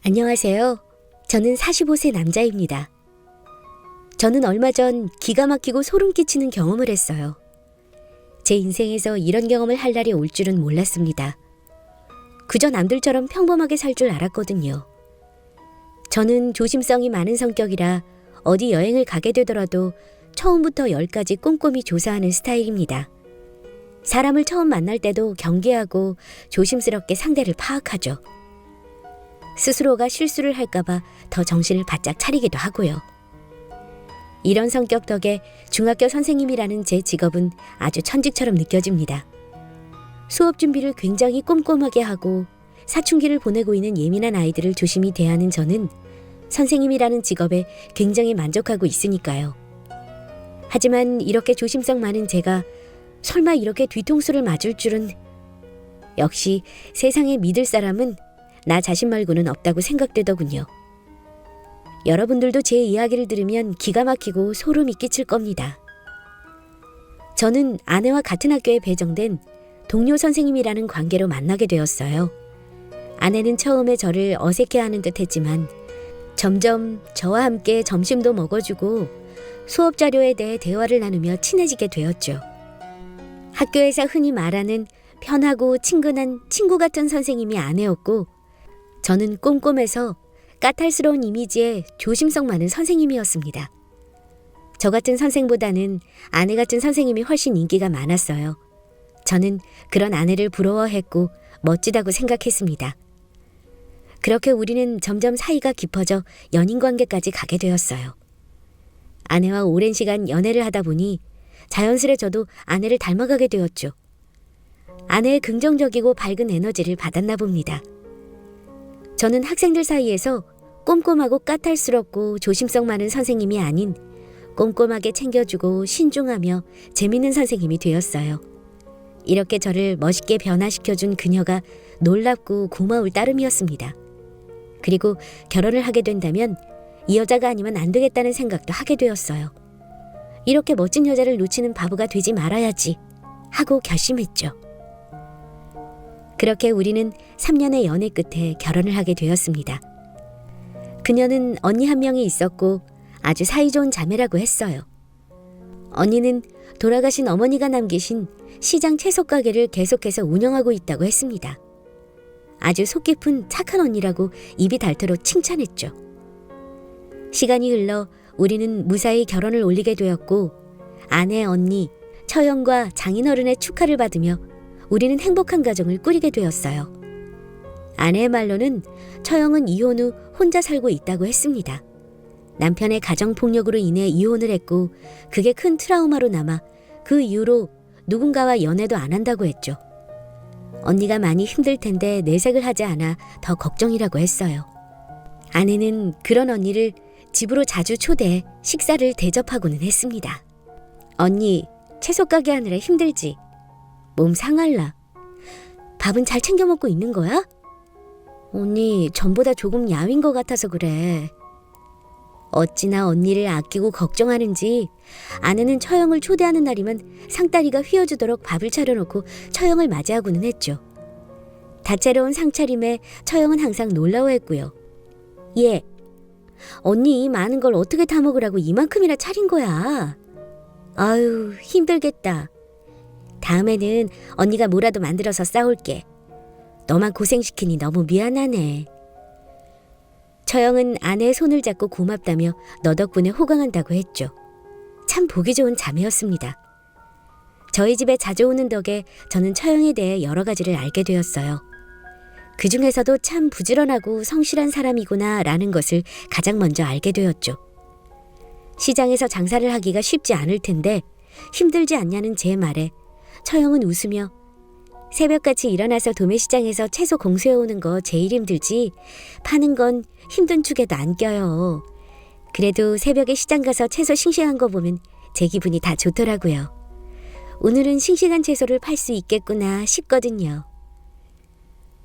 안녕하세요. 저는 45세 남자입니다. 저는 얼마 전 기가 막히고 소름 끼치는 경험을 했어요. 제 인생에서 이런 경험을 할 날이 올 줄은 몰랐습니다. 그저 남들처럼 평범하게 살 줄 알았거든요. 저는 조심성이 많은 성격이라 어디 여행을 가게 되더라도 처음부터 열까지 꼼꼼히 조사하는 스타일입니다. 사람을 처음 만날 때도 경계하고 조심스럽게 상대를 파악하죠. 스스로가 실수를 할까봐 더 정신을 바짝 차리기도 하고요. 이런 성격 덕에 중학교 선생님이라는 제 직업은 아주 천직처럼 느껴집니다. 수업 준비를 굉장히 꼼꼼하게 하고 사춘기를 보내고 있는 예민한 아이들을 조심히 대하는 저는 선생님이라는 직업에 굉장히 만족하고 있으니까요. 하지만 이렇게 조심성 많은 제가 설마 이렇게 뒤통수를 맞을 줄은. 역시 세상에 믿을 사람은 나 자신 말고는 없다고 생각되더군요. 여러분들도 제 이야기를 들으면 기가 막히고 소름이 끼칠 겁니다. 저는 아내와 같은 학교에 배정된 동료 선생님이라는 관계로 만나게 되었어요. 아내는 처음에 저를 어색해하는 듯 했지만 점점 저와 함께 점심도 먹어주고 수업 자료에 대해 대화를 나누며 친해지게 되었죠. 학교에서 흔히 말하는 편하고 친근한 친구 같은 선생님이 아내였고, 저는 꼼꼼해서 까탈스러운 이미지에 조심성 많은 선생님이었습니다. 저 같은 선생보다는 아내 같은 선생님이 훨씬 인기가 많았어요. 저는 그런 아내를 부러워했고 멋지다고 생각했습니다. 그렇게 우리는 점점 사이가 깊어져 연인 관계까지 가게 되었어요. 아내와 오랜 시간 연애를 하다 보니 자연스레 저도 아내를 닮아가게 되었죠. 아내의 긍정적이고 밝은 에너지를 받았나 봅니다. 저는 학생들 사이에서 꼼꼼하고 까탈스럽고 조심성 많은 선생님이 아닌 꼼꼼하게 챙겨주고 신중하며 재밌는 선생님이 되었어요. 이렇게 저를 멋있게 변화시켜준 그녀가 놀랍고 고마울 따름이었습니다. 그리고 결혼을 하게 된다면 이 여자가 아니면 안 되겠다는 생각도 하게 되었어요. 이렇게 멋진 여자를 놓치는 바보가 되지 말아야지 하고 결심했죠. 그렇게 우리는 3년의 연애 끝에 결혼을 하게 되었습니다. 그녀는 언니 한 명이 있었고 아주 사이좋은 자매라고 했어요. 언니는 돌아가신 어머니가 남기신 시장 채소 가게를 계속해서 운영하고 있다고 했습니다. 아주 속 깊은 착한 언니라고 입이 닳도록 칭찬했죠. 시간이 흘러 우리는 무사히 결혼을 올리게 되었고 아내, 언니, 처형과 장인어른의 축하를 받으며 우리는 행복한 가정을 꾸리게 되었어요. 아내의 말로는 처형은 이혼 후 혼자 살고 있다고 했습니다. 남편의 가정폭력으로 인해 이혼을 했고 그게 큰 트라우마로 남아 그 이후로 누군가와 연애도 안 한다고 했죠. 언니가 많이 힘들 텐데 내색을 하지 않아 더 걱정이라고 했어요. 아내는 그런 언니를 집으로 자주 초대해 식사를 대접하고는 했습니다. 언니, 채소 가게 하느라 힘들지? 몸 상할라. 밥은 잘 챙겨 먹고 있는 거야? 언니, 전보다 조금 야윈 것 같아서 그래. 어찌나 언니를 아끼고 걱정하는지 아내는 처형을 초대하는 날이면 상다리가 휘어지도록 밥을 차려놓고 처형을 맞이하고는 했죠. 다채로운 상차림에 처형은 항상 놀라워했고요. 예, 언니 많은 걸 어떻게 다 먹으라고 이만큼이나 차린 거야. 아유, 힘들겠다. 다음에는 언니가 뭐라도 만들어서 싸올게. 너만 고생시키니 너무 미안하네. 처형은 아내의 손을 잡고 고맙다며 너 덕분에 호강한다고 했죠. 참 보기 좋은 자매였습니다. 저희 집에 자주 오는 덕에 저는 처형에 대해 여러 가지를 알게 되었어요. 그 중에서도 참 부지런하고 성실한 사람이구나 라는 것을 가장 먼저 알게 되었죠. 시장에서 장사를 하기가 쉽지 않을 텐데 힘들지 않냐는 제 말에 처형은 웃으며 새벽같이 일어나서 도매시장에서 채소 공수해오는 거 제일 힘들지 파는 건 힘든 축에도 안 껴요. 그래도 새벽에 시장 가서 채소 싱싱한 거 보면 제 기분이 다 좋더라고요. 오늘은 싱싱한 채소를 팔 수 있겠구나 싶거든요.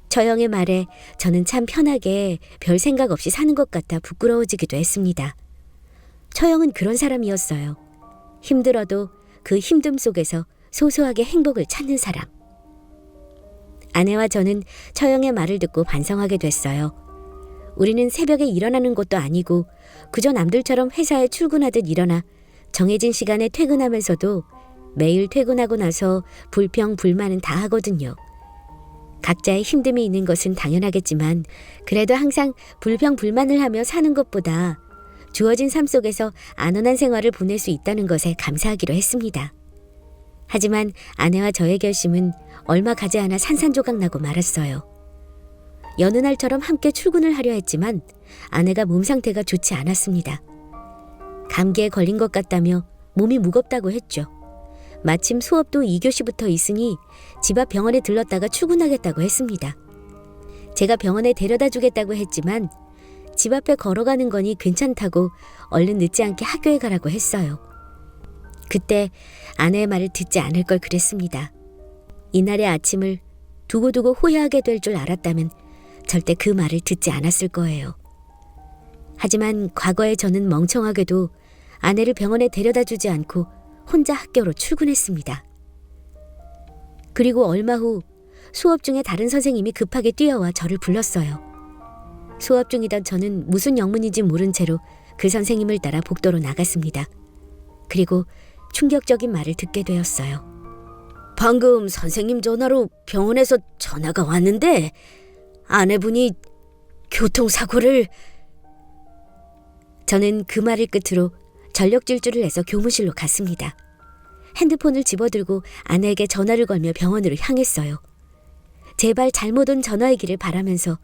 처형의 말에 저는 참 편하게 별 생각 없이 사는 것 같아 부끄러워지기도 했습니다. 처형은 그런 사람이었어요. 힘들어도 그 힘듦 속에서 소소하게 행복을 찾는 사람. 아내와 저는 처형의 말을 듣고 반성하게 됐어요. 우리는 새벽에 일어나는 것도 아니고 그저 남들처럼 회사에 출근하듯 일어나 정해진 시간에 퇴근하면서도 매일 퇴근하고 나서 불평, 불만은 다 하거든요. 각자의 힘듦이 있는 것은 당연하겠지만 그래도 항상 불평, 불만을 하며 사는 것보다 주어진 삶 속에서 안온한 생활을 보낼 수 있다는 것에 감사하기로 했습니다. 하지만 아내와 저의 결심은 얼마 가지 않아 산산조각 나고 말았어요. 여느 날처럼 함께 출근을 하려 했지만 아내가 몸 상태가 좋지 않았습니다. 감기에 걸린 것 같다며 몸이 무겁다고 했죠. 마침 수업도 2교시부터 있으니 집 앞 병원에 들렀다가 출근하겠다고 했습니다. 제가 병원에 데려다 주겠다고 했지만 집 앞에 걸어가는 거니 괜찮다고 얼른 늦지 않게 학교에 가라고 했어요. 그때 아내의 말을 듣지 않을 걸 그랬습니다. 이날의 아침을 두고두고 후회하게 될 줄 알았다면 절대 그 말을 듣지 않았을 거예요. 하지만 과거에 저는 멍청하게도 아내를 병원에 데려다 주지 않고 혼자 학교로 출근했습니다. 그리고 얼마 후 수업 중에 다른 선생님이 급하게 뛰어와 저를 불렀어요. 수업 중이던 저는 무슨 영문인지 모른 채로 그 선생님을 따라 복도로 나갔습니다. 그리고 충격적인 말을 듣게 되었어요. 방금 선생님 전화로 병원에서 전화가 왔는데 아내분이 교통사고를... 저는 그 말을 끝으로 전력 질주를 해서 교무실로 갔습니다. 핸드폰을 집어들고 아내에게 전화를 걸며 병원으로 향했어요. 제발 잘못 온 전화이기를 바라면서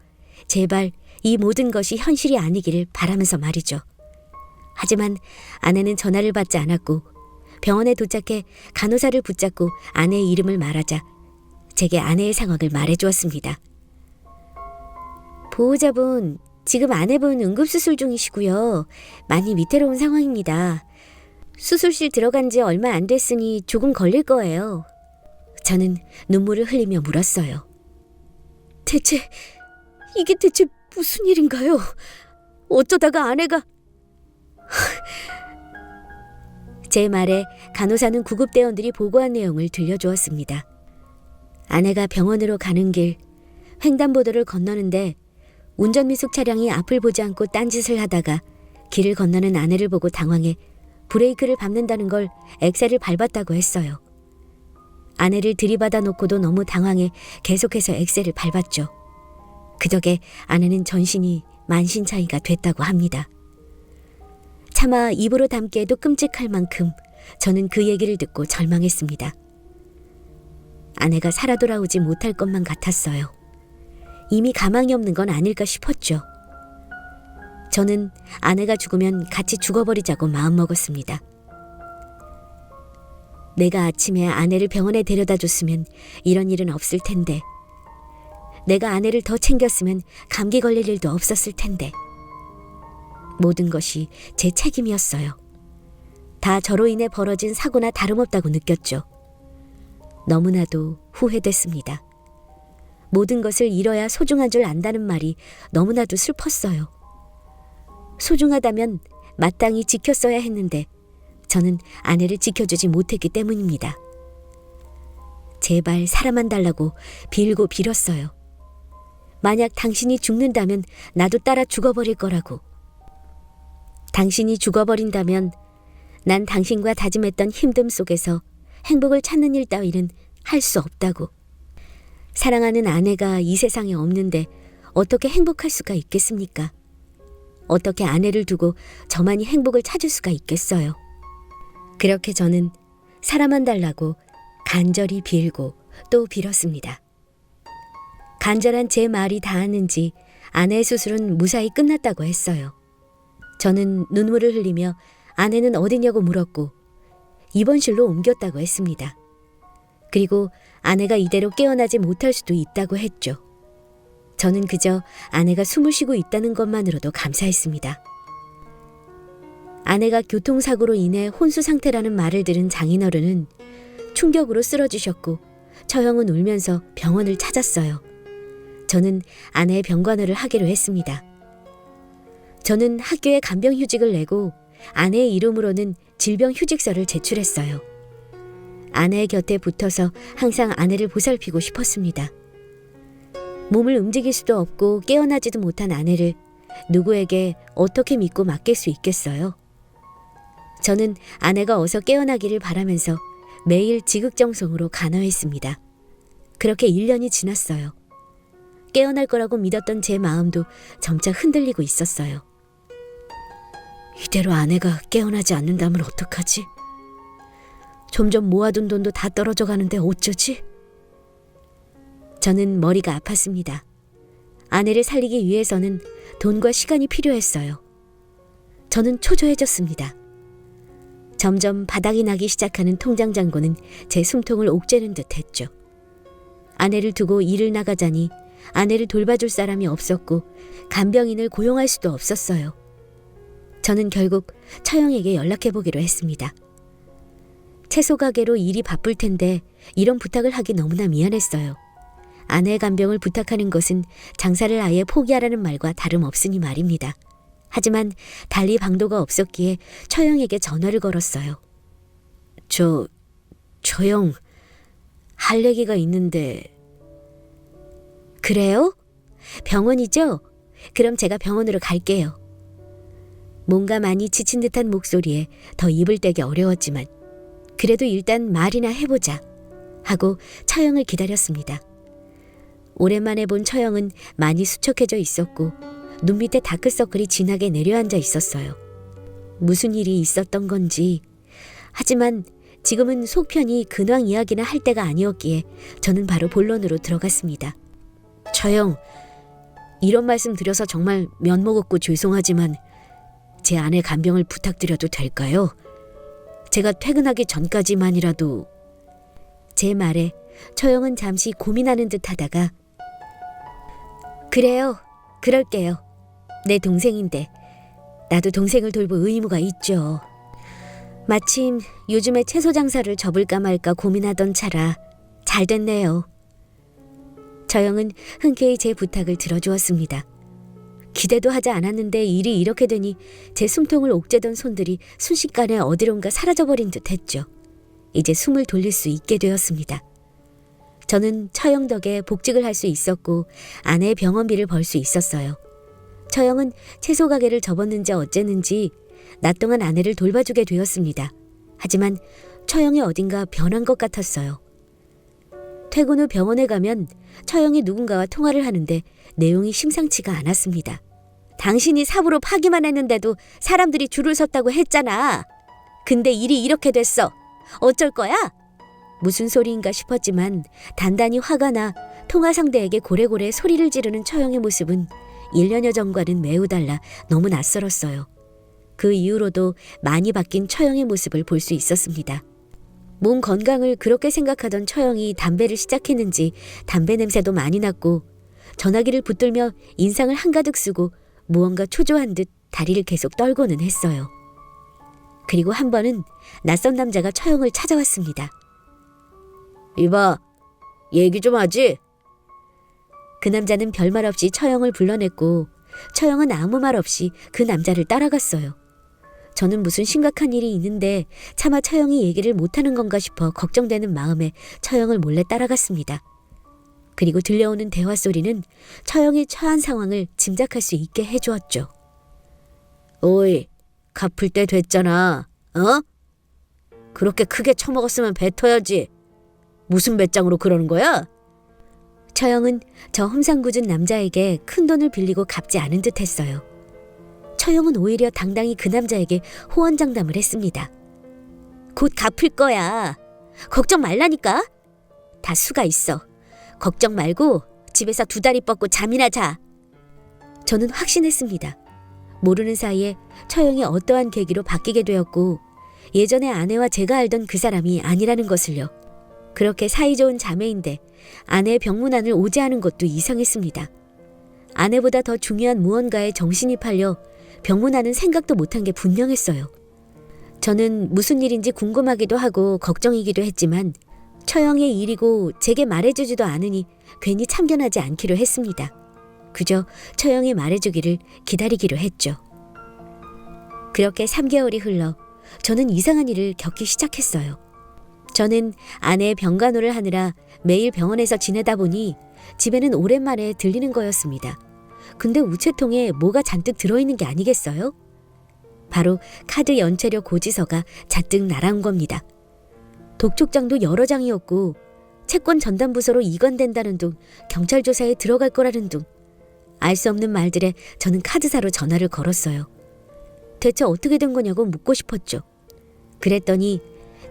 제발 이 모든 것이 현실이 아니기를 바라면서 말이죠. 하지만 아내는 전화를 받지 않았고 병원에 도착해 간호사를 붙잡고 아내의 이름을 말하자 제게 아내의 상황을 말해주었습니다. 보호자분, 지금 아내분 응급수술 중이시고요. 많이 위태로운 상황입니다. 수술실 들어간 지 얼마 안 됐으니 조금 걸릴 거예요. 저는 눈물을 흘리며 물었어요. 이게 대체 무슨 일인가요? 어쩌다가 아내가... 제 말에 간호사는 구급대원들이 보고한 내용을 들려주었습니다. 아내가 병원으로 가는 길, 횡단보도를 건너는데 운전미숙 차량이 앞을 보지 않고 딴짓을 하다가 길을 건너는 아내를 보고 당황해 브레이크를 밟는다는 걸 엑셀을 밟았다고 했어요. 아내를 들이받아 놓고도 너무 당황해 계속해서 엑셀을 밟았죠. 그 덕에 아내는 전신이 만신창이가 됐다고 합니다. 차마 입으로 담기에도 끔찍할 만큼 저는 그 얘기를 듣고 절망했습니다. 아내가 살아 돌아오지 못할 것만 같았어요. 이미 가망이 없는 건 아닐까 싶었죠. 저는 아내가 죽으면 같이 죽어버리자고 마음먹었습니다. 내가 아침에 아내를 병원에 데려다 줬으면 이런 일은 없을 텐데, 내가 아내를 더 챙겼으면 감기 걸릴 일도 없었을 텐데, 모든 것이 제 책임이었어요. 다 저로 인해 벌어진 사고나 다름없다고 느꼈죠. 너무나도 후회됐습니다. 모든 것을 잃어야 소중한 줄 안다는 말이 너무나도 슬펐어요. 소중하다면 마땅히 지켰어야 했는데 저는 아내를 지켜주지 못했기 때문입니다. 제발 사람만 달라고 빌고 빌었어요. 만약 당신이 죽는다면 나도 따라 죽어버릴 거라고. 당신이 죽어버린다면 난 당신과 다짐했던 힘듦 속에서 행복을 찾는 일 따위는 할 수 없다고. 사랑하는 아내가 이 세상에 없는데 어떻게 행복할 수가 있겠습니까? 어떻게 아내를 두고 저만이 행복을 찾을 수가 있겠어요? 그렇게 저는 사람만 달라고 간절히 빌고 또 빌었습니다. 간절한 제 말이 닿았는지 아내의 수술은 무사히 끝났다고 했어요. 저는 눈물을 흘리며 아내는 어디냐고 물었고 입원실로 옮겼다고 했습니다. 그리고 아내가 이대로 깨어나지 못할 수도 있다고 했죠. 저는 그저 아내가 숨을 쉬고 있다는 것만으로도 감사했습니다. 아내가 교통사고로 인해 혼수 상태라는 말을 들은 장인어른은 충격으로 쓰러지셨고 처형은 울면서 병원을 찾았어요. 저는 아내의 병간호를 하기로 했습니다. 저는 학교에 간병휴직을 내고 아내의 이름으로는 질병휴직서를 제출했어요. 아내의 곁에 붙어서 항상 아내를 보살피고 싶었습니다. 몸을 움직일 수도 없고 깨어나지도 못한 아내를 누구에게 어떻게 믿고 맡길 수 있겠어요? 저는 아내가 어서 깨어나기를 바라면서 매일 지극정성으로 간호했습니다. 그렇게 1년이 지났어요. 깨어날 거라고 믿었던 제 마음도 점차 흔들리고 있었어요. 이대로 아내가 깨어나지 않는다면 어떡하지? 점점 모아둔 돈도 다 떨어져 가는데 어쩌지? 저는 머리가 아팠습니다. 아내를 살리기 위해서는 돈과 시간이 필요했어요. 저는 초조해졌습니다. 점점 바닥이 나기 시작하는 통장 잔고는 제 숨통을 옥죄는 듯 했죠. 아내를 두고 일을 나가자니 아내를 돌봐줄 사람이 없었고 간병인을 고용할 수도 없었어요. 저는 결국 처형에게 연락해보기로 했습니다. 채소 가게로 일이 바쁠 텐데 이런 부탁을 하기 너무나 미안했어요. 아내의 간병을 부탁하는 것은 장사를 아예 포기하라는 말과 다름없으니 말입니다. 하지만 달리 방도가 없었기에 처형에게 전화를 걸었어요. 처형, 할 얘기가 있는데. 그래요? 병원이죠? 그럼 제가 병원으로 갈게요. 뭔가 많이 지친 듯한 목소리에 더 입을 떼기 어려웠지만 그래도 일단 말이나 해보자 하고 처형을 기다렸습니다. 오랜만에 본 처형은 많이 수척해져 있었고 눈 밑에 다크서클이 진하게 내려앉아 있었어요. 무슨 일이 있었던 건지. 하지만 지금은 속편이 근황 이야기나 할 때가 아니었기에 저는 바로 본론으로 들어갔습니다. 처형, 이런 말씀 드려서 정말 면목 없고 죄송하지만 제 아내 간병을 부탁드려도 될까요? 제가 퇴근하기 전까지만이라도. 제 말에 처형은 잠시 고민하는 듯 하다가 그래요, 그럴게요. 내 동생인데 나도 동생을 돌볼 의무가 있죠. 마침 요즘에 채소 장사를 접을까 말까 고민하던 차라 잘 됐네요. 처형은 흔쾌히 제 부탁을 들어주었습니다. 기대도 하지 않았는데 일이 이렇게 되니 제 숨통을 옥죄던 손들이 순식간에 어디론가 사라져버린 듯 했죠. 이제 숨을 돌릴 수 있게 되었습니다. 저는 처형 덕에 복직을 할 수 있었고 아내의 병원비를 벌 수 있었어요. 처형은 채소 가게를 접었는지 어쨌는지 낮 동안 아내를 돌봐주게 되었습니다. 하지만 처형이 어딘가 변한 것 같았어요. 퇴근 후 병원에 가면 처형이 누군가와 통화를 하는데 내용이 심상치가 않았습니다. 당신이 삽으로 파기만 했는데도 사람들이 줄을 섰다고 했잖아. 근데 일이 이렇게 됐어. 어쩔 거야? 무슨 소리인가 싶었지만 단단히 화가 나 통화 상대에게 고래고래 소리를 지르는 처형의 모습은 1년여 전과는 매우 달라 너무 낯설었어요. 그 이후로도 많이 바뀐 처형의 모습을 볼 수 있었습니다. 몸 건강을 그렇게 생각하던 처형이 담배를 시작했는지 담배 냄새도 많이 났고 전화기를 붙들며 인상을 한가득 쓰고 무언가 초조한 듯 다리를 계속 떨고는 했어요. 그리고 한 번은 낯선 남자가 처형을 찾아왔습니다. 이봐, 얘기 좀 하지? 그 남자는 별말 없이 처형을 불러냈고 처형은 아무 말 없이 그 남자를 따라갔어요. 저는 무슨 심각한 일이 있는데 차마 처형이 얘기를 못하는 건가 싶어 걱정되는 마음에 처형을 몰래 따라갔습니다. 그리고 들려오는 대화 소리는 처형이 처한 상황을 짐작할 수 있게 해주었죠. 오이, 갚을 때 됐잖아. 어? 그렇게 크게 처먹었으면 뱉어야지. 무슨 배짱으로 그러는 거야? 처형은 저 험상궂은 남자에게 큰 돈을 빌리고 갚지 않은 듯 했어요. 처형은 오히려 당당히 그 남자에게 호언장담을 했습니다. 곧 갚을 거야. 걱정 말라니까. 다 수가 있어. 걱정 말고 집에서 2다리 뻗고 잠이나 자. 저는 확신했습니다. 모르는 사이에 처형이 어떠한 계기로 바뀌게 되었고 예전에 아내와 제가 알던 그 사람이 아니라는 것을요. 그렇게 사이좋은 자매인데 아내의 병문안을 오지하는 것도 이상했습니다. 아내보다 더 중요한 무언가에 정신이 팔려 병문안은 생각도 못한 게 분명했어요. 저는 무슨 일인지 궁금하기도 하고 걱정이기도 했지만 처형의 일이고 제게 말해주지도 않으니 괜히 참견하지 않기로 했습니다. 그저 처형이 말해주기를 기다리기로 했죠. 그렇게 3개월이 흘러 저는 이상한 일을 겪기 시작했어요. 저는 아내의 병간호를 하느라 매일 병원에서 지내다 보니 집에는 오랜만에 들리는 거였습니다. 근데 우체통에 뭐가 잔뜩 들어있는 게 아니겠어요? 바로 카드 연체료 고지서가 잔뜩 날아온 겁니다. 독촉장도 여러 장이었고 채권 전담부서로 이관된다는 둥, 경찰 조사에 들어갈 거라는 둥, 알 수 없는 말들에 저는 카드사로 전화를 걸었어요. 대체 어떻게 된 거냐고 묻고 싶었죠. 그랬더니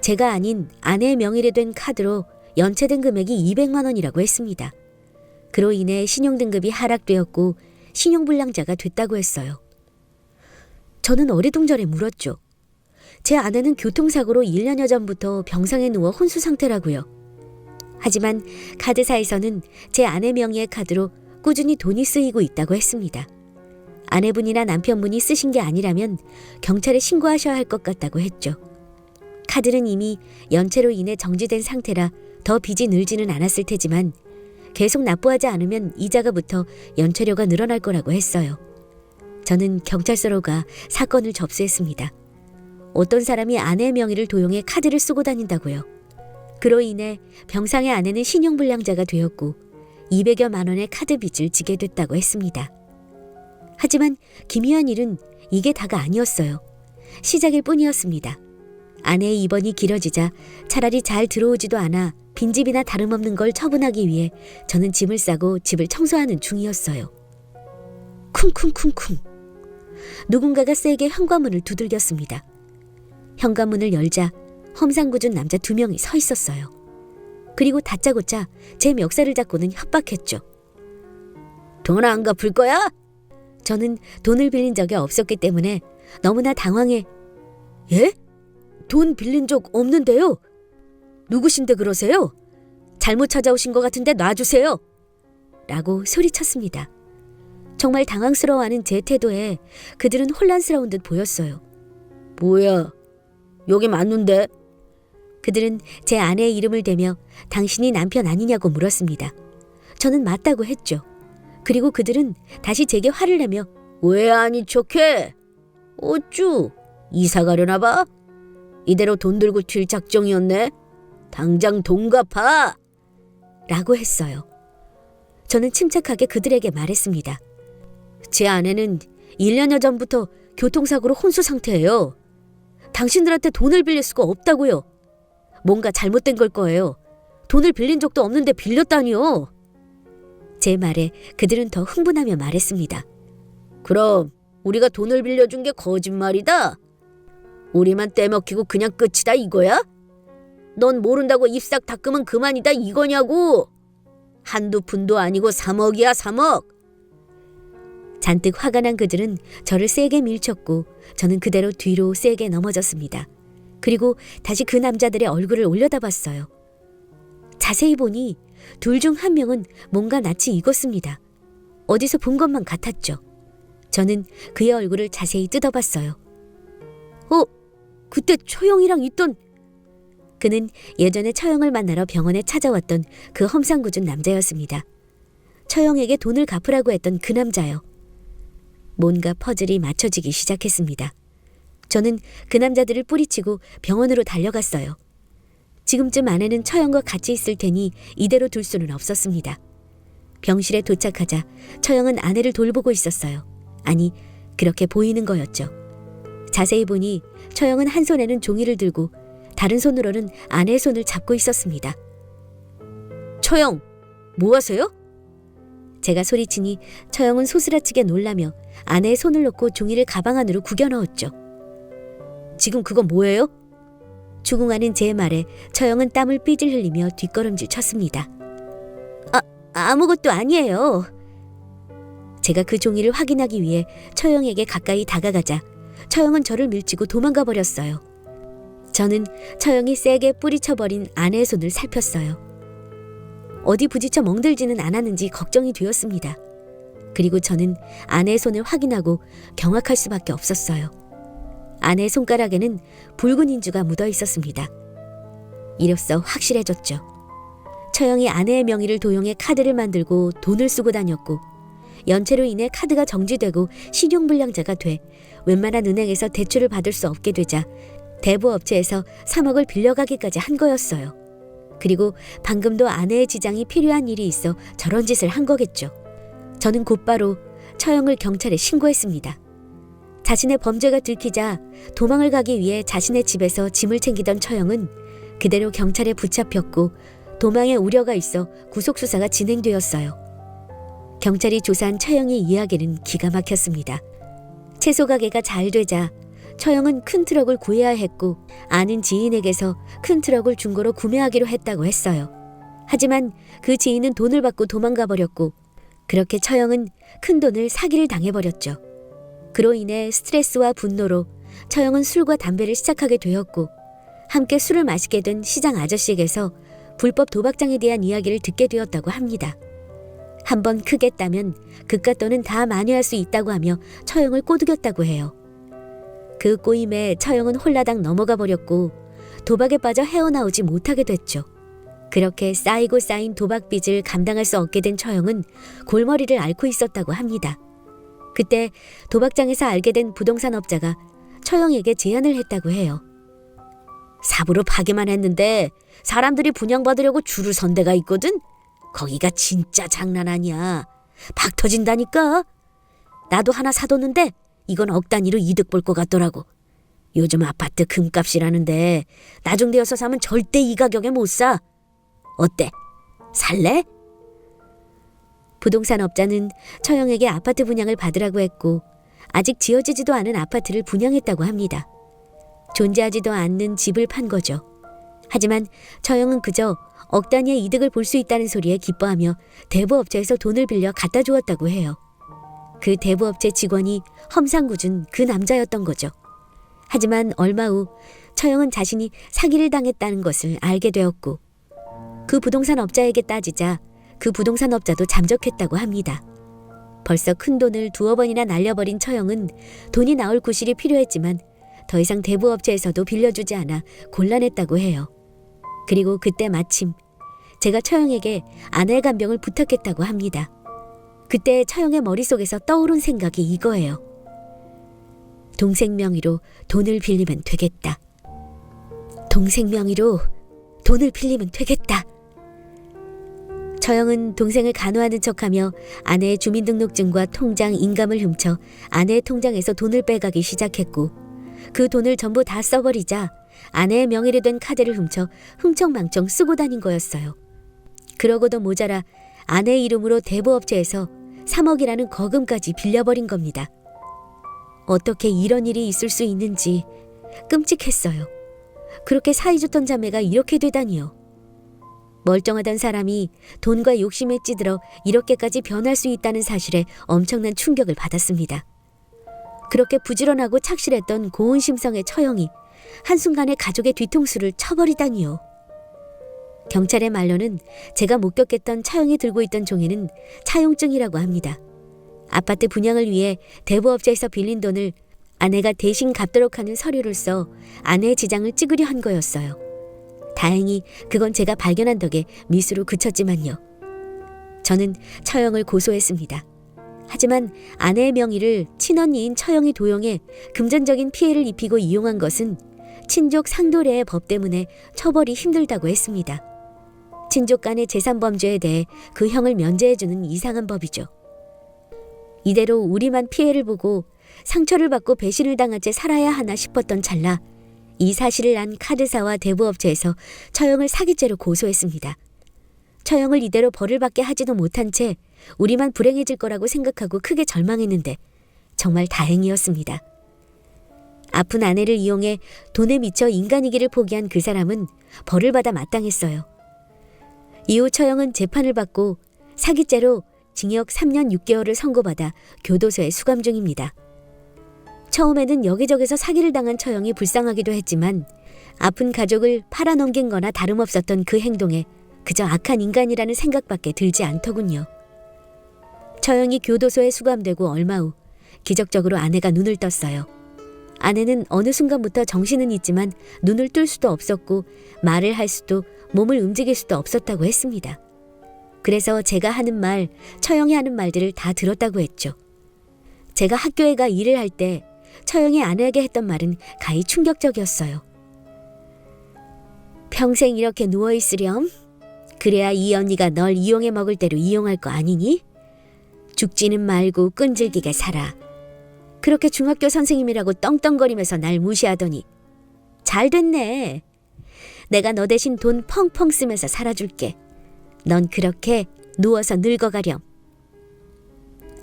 제가 아닌 아내의 명의로 된 카드로 연체된 금액이 200만 원이라고 했습니다. 그로 인해 신용등급이 하락되었고 신용불량자가 됐다고 했어요. 저는 어리둥절해 물었죠. 제 아내는 교통사고로 1년여 전부터 병상에 누워 혼수 상태라고요. 하지만 카드사에서는 제 아내 명의의 카드로 꾸준히 돈이 쓰이고 있다고 했습니다. 아내분이나 남편분이 쓰신 게 아니라면 경찰에 신고하셔야 할 것 같다고 했죠. 카드는 이미 연체로 인해 정지된 상태라 더 빚이 늘지는 않았을 테지만 계속 납부하지 않으면 이자가 붙어 연체료가 늘어날 거라고 했어요. 저는 경찰서로 가 사건을 접수했습니다. 어떤 사람이 아내의 명의를 도용해 카드를 쓰고 다닌다고요. 그로 인해 병상의 아내는 신용불량자가 되었고 200여만 원의 카드 빚을 지게 됐다고 했습니다. 하지만 기묘한 일은 이게 다가 아니었어요. 시작일 뿐이었습니다. 아내의 입원이 길어지자 차라리 잘 들어오지도 않아 빈집이나 다름없는 걸 처분하기 위해 저는 짐을 싸고 집을 청소하는 중이었어요. 쿵쿵쿵쿵. 누군가가 세게 현관문을 두들겼습니다. 현관문을 열자 험상궂은 남자 2명이 서 있었어요. 그리고 다짜고짜 제 멱살을 잡고는 협박했죠. 돈 안 갚을 거야? 저는 돈을 빌린 적이 없었기 때문에 너무나 당황해. 예? 돈 빌린 적 없는데요? 누구신데 그러세요? 잘못 찾아오신 것 같은데 놔주세요. 라고 소리쳤습니다. 정말 당황스러워하는 제 태도에 그들은 혼란스러운 듯 보였어요. 뭐야? 여기 맞는데? 그들은 제 아내의 이름을 대며 당신이 남편 아니냐고 물었습니다. 저는 맞다고 했죠. 그리고 그들은 다시 제게 화를 내며 왜 아니 척해? 어쭈? 이사 가려나 봐? 이대로 돈 들고 튈 작정이었네? 당장 돈 갚아! 라고 했어요. 저는 침착하게 그들에게 말했습니다. 제 아내는 1년여 전부터 교통사고로 혼수 상태예요. 당신들한테 돈을 빌릴 수가 없다고요. 뭔가 잘못된 걸 거예요. 돈을 빌린 적도 없는데 빌렸다니요. 제 말에 그들은 더 흥분하며 말했습니다. 그럼 우리가 돈을 빌려준 게 거짓말이다? 우리만 떼먹히고 그냥 끝이다 이거야? 넌 모른다고 입 싹 닦으면 그만이다 이거냐고. 한두 푼도 아니고 3억이야 3억. 잔뜩 화가 난 그들은 저를 세게 밀쳤고 저는 그대로 뒤로 세게 넘어졌습니다. 그리고 다시 그 남자들의 얼굴을 올려다봤어요. 자세히 보니 둘 중 한 명은 뭔가 낯이 익었습니다. 어디서 본 것만 같았죠. 저는 그의 얼굴을 자세히 뜯어봤어요. 그때 처형이랑 있던... 그는 예전에 처형을 만나러 병원에 찾아왔던 그 험상궂은 남자였습니다. 처형에게 돈을 갚으라고 했던 그 남자요. 뭔가 퍼즐이 맞춰지기 시작했습니다. 저는 그 남자들을 뿌리치고 병원으로 달려갔어요. 지금쯤 아내는 처형과 같이 있을 테니 이대로 둘 수는 없었습니다. 병실에 도착하자 처형은 아내를 돌보고 있었어요. 아니, 그렇게 보이는 거였죠. 자세히 보니 처형은 한 손에는 종이를 들고 다른 손으로는 아내의 손을 잡고 있었습니다. 처형, 뭐 하세요? 제가 소리치니 처형은 소스라치게 놀라며 아내의 손을 놓고 종이를 가방 안으로 구겨 넣었죠. 지금 그건 뭐예요? 추궁하는 제 말에 처형은 땀을 삐질 흘리며 뒷걸음질 쳤습니다. 아무것도 아니에요. 제가 그 종이를 확인하기 위해 처형에게 가까이 다가가자 처형은 저를 밀치고 도망가 버렸어요. 저는 처형이 세게 뿌리쳐버린 아내의 손을 살폈어요. 어디 부딪혀 멍들지는 않았는지 걱정이 되었습니다. 그리고 저는 아내의 손을 확인하고 경악할 수밖에 없었어요. 아내의 손가락에는 붉은 인주가 묻어 있었습니다. 이로써 확실해졌죠. 처형이 아내의 명의를 도용해 카드를 만들고 돈을 쓰고 다녔고 연체로 인해 카드가 정지되고 신용불량자가 돼 웬만한 은행에서 대출을 받을 수 없게 되자 대부업체에서 3억을 빌려가기까지 한 거였어요. 그리고 방금도 아내의 지장이 필요한 일이 있어 저런 짓을 한 거겠죠. 저는 곧바로 처형을 경찰에 신고했습니다. 자신의 범죄가 들키자 도망을 가기 위해 자신의 집에서 짐을 챙기던 처형은 그대로 경찰에 붙잡혔고 도망의 우려가 있어 구속수사가 진행되었어요. 경찰이 조사한 처형의 이야기는 기가 막혔습니다. 채소 가게가 잘 되자 처형은 큰 트럭을 구해야 했고 아는 지인에게서 큰 트럭을 중고로 구매하기로 했다고 했어요. 하지만 그 지인은 돈을 받고 도망가 버렸고 그렇게 처형은 큰 돈을 사기를 당해버렸죠. 그로 인해 스트레스와 분노로 처형은 술과 담배를 시작하게 되었고 함께 술을 마시게 된 시장 아저씨에게서 불법 도박장에 대한 이야기를 듣게 되었다고 합니다. 한번 크게 따면 그깟 돈은 다 만회할 수 있다고 하며 처형을 꼬드겼다고 해요. 그 꼬임에 처형은 홀라당 넘어가 버렸고 도박에 빠져 헤어나오지 못하게 됐죠. 그렇게 쌓이고 쌓인 도박빚을 감당할 수 없게 된 처형은 골머리를 앓고 있었다고 합니다. 그때 도박장에서 알게 된 부동산 업자가 처형에게 제안을 했다고 해요. 삽으로 파기만 했는데 사람들이 분양받으려고 줄을 선 데가 있거든? 거기가 진짜 장난 아니야. 박 터진다니까. 나도 하나 사뒀는데 이건 억 단위로 이득 볼 것 같더라고. 요즘 아파트 금값이라는데 나중되어서 사면 절대 이 가격에 못 사. 어때? 살래? 부동산 업자는 처형에게 아파트 분양을 받으라고 했고 아직 지어지지도 않은 아파트를 분양했다고 합니다. 존재하지도 않는 집을 판 거죠. 하지만 처형은 그저 억 단위의 이득을 볼 수 있다는 소리에 기뻐하며 대부업체에서 돈을 빌려 갖다 주었다고 해요. 그 대부업체 직원이 험상궂은 그 남자였던 거죠. 하지만 얼마 후 처형은 자신이 사기를 당했다는 것을 알게 되었고 그 부동산 업자에게 따지자 그 부동산 업자도 잠적했다고 합니다. 벌써 큰 돈을 두어 번이나 날려버린 처형은 돈이 나올 구실이 필요했지만 더 이상 대부업체에서도 빌려주지 않아 곤란했다고 해요. 그리고 그때 마침 제가 처형에게 아내의 간병을 부탁했다고 합니다. 그때 처형의 머릿속에서 떠오른 생각이 이거예요. 동생 명의로 돈을 빌리면 되겠다. 동생 명의로 돈을 빌리면 되겠다. 처형은 동생을 간호하는 척하며 아내의 주민등록증과 통장, 인감을 훔쳐 아내의 통장에서 돈을 빼가기 시작했고 그 돈을 전부 다 써버리자 아내의 명의로 된 카드를 훔쳐 흥청망청 쓰고 다닌 거였어요. 그러고도 모자라 아내의 이름으로 대부업체에서 3억이라는 거금까지 빌려버린 겁니다. 어떻게 이런 일이 있을 수 있는지 끔찍했어요. 그렇게 사이좋던 자매가 이렇게 되다니요. 멀쩡하던 사람이 돈과 욕심에 찌들어 이렇게까지 변할 수 있다는 사실에 엄청난 충격을 받았습니다. 그렇게 부지런하고 착실했던 고운 심성의 처형이 한순간에 가족의 뒤통수를 쳐버리다니요. 경찰의 말로는 제가 목격했던 처형이 들고 있던 종이는 차용증이라고 합니다. 아파트 분양을 위해 대부업체에서 빌린 돈을 아내가 대신 갚도록 하는 서류를 써 아내의 지장을 찍으려 한 거였어요. 다행히 그건 제가 발견한 덕에 미수로 그쳤지만요. 저는 처형을 고소했습니다. 하지만 아내의 명의를 친언니인 처형이 도용해 금전적인 피해를 입히고 이용한 것은 친족 상도례의 법 때문에 처벌이 힘들다고 했습니다. 친족 간의 재산범죄에 대해 그 형을 면제해주는 이상한 법이죠. 이대로 우리만 피해를 보고 상처를 받고 배신을 당한 채 살아야 하나 싶었던 찰나 이 사실을 안 카드사와 대부업체에서 처형을 사기죄로 고소했습니다. 처형을 이대로 벌을 받게 하지도 못한 채 우리만 불행해질 거라고 생각하고 크게 절망했는데 정말 다행이었습니다. 아픈 아내를 이용해 돈에 미쳐 인간이기를 포기한 그 사람은 벌을 받아 마땅했어요. 이후 처형은 재판을 받고 사기죄로 징역 3년 6개월을 선고받아 교도소에 수감 중입니다. 처음에는 여기저기서 사기를 당한 처형이 불쌍하기도 했지만 아픈 가족을 팔아넘긴 거나 다름없었던 그 행동에 그저 악한 인간이라는 생각밖에 들지 않더군요. 처형이 교도소에 수감되고 얼마 후 기적적으로 아내가 눈을 떴어요. 아내는 어느 순간부터 정신은 있지만 눈을 뜰 수도 없었고 말을 할 수도 몸을 움직일 수도 없었다고 했습니다. 그래서 제가 하는 말, 처형이 하는 말들을 다 들었다고 했죠. 제가 학교에 가 일을 할 때 처형이 아내에게 했던 말은 가히 충격적이었어요. 평생 이렇게 누워있으렴? 그래야 이 언니가 널 이용해 먹을 대로 이용할 거 아니니? 죽지는 말고 끈질기게 살아. 그렇게 중학교 선생님이라고 떵떵거리면서 날 무시하더니 잘 됐네. 내가 너 대신 돈 펑펑 쓰면서 살아줄게. 넌 그렇게 누워서 늙어가렴.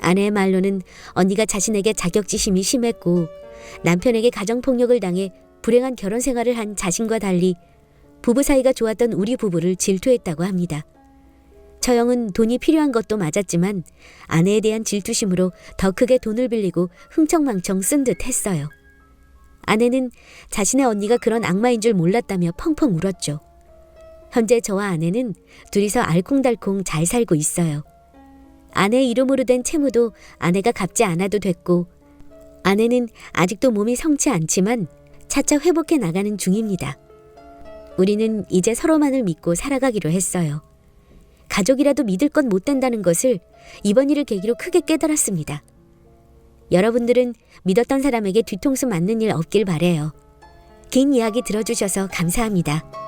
아내의 말로는 언니가 자신에게 자격지심이 심했고 남편에게 가정폭력을 당해 불행한 결혼 생활을 한 자신과 달리 부부 사이가 좋았던 우리 부부를 질투했다고 합니다. 처형은 돈이 필요한 것도 맞았지만 아내에 대한 질투심으로 더 크게 돈을 빌리고 흥청망청 쓴 듯 했어요. 아내는 자신의 언니가 그런 악마인 줄 몰랐다며 펑펑 울었죠. 현재 저와 아내는 둘이서 알콩달콩 잘 살고 있어요. 아내의 이름으로 된 채무도 아내가 갚지 않아도 됐고 아내는 아직도 몸이 성치 않지만 차차 회복해 나가는 중입니다. 우리는 이제 서로만을 믿고 살아가기로 했어요. 가족이라도 믿을 건 못 된다는 것을 이번 일을 계기로 크게 깨달았습니다. 여러분들은 믿었던 사람에게 뒤통수 맞는 일 없길 바래요. 긴 이야기 들어주셔서 감사합니다.